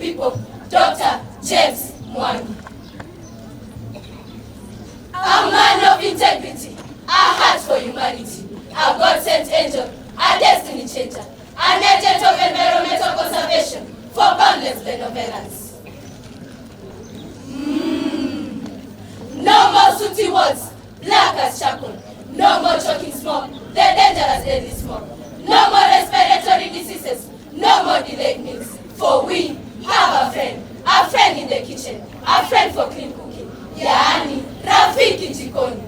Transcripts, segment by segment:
people, Dr. James Mwangi. A man of integrity, a heart for humanity, a God-sent angel, a destiny changer, an agent of environmental conservation for boundless benevolence. No more sooty words, black as charcoal. No more choking smoke, the dangerous deadly smoke. No more respiratory diseases, no more delayed meals. For we have a friend in the kitchen, a friend for clean cooking. Yaani, Rafiki jikoni.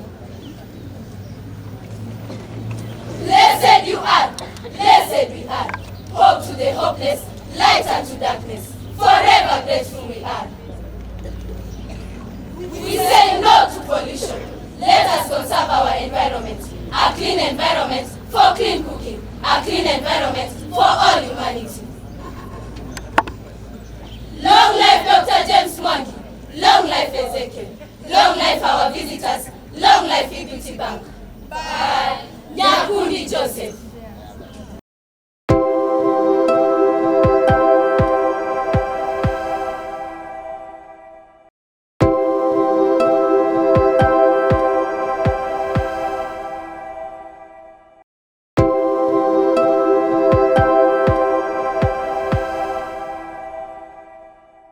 Blessed you are, blessed we are. Hope to the hopeless, light unto darkness. Forever grateful we are. We say no to pollution. Let us conserve our environment. A clean environment for clean cooking. A clean environment for all humanity. Long life Dr. James Mwangi. Long life Ezekiel. Long life our visitors. Long life Equity Bank. Bye. Nyakundi Joseph.